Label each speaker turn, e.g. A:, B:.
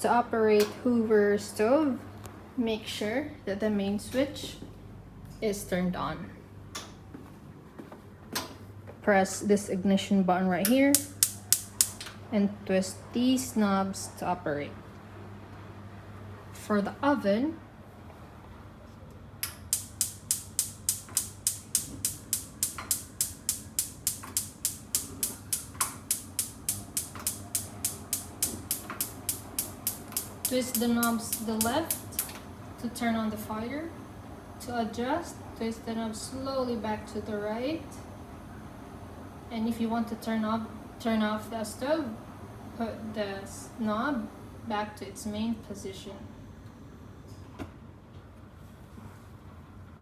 A: To operate Hoover stove, make sure that the main switch is turned on. Press this ignition button right here and twist these knobs to operate. For the oven, twist the knobs to the left to turn on the fire. To adjust, twist the knob slowly back to the right. And if you want to turn off the stove, put the knob back to its main position.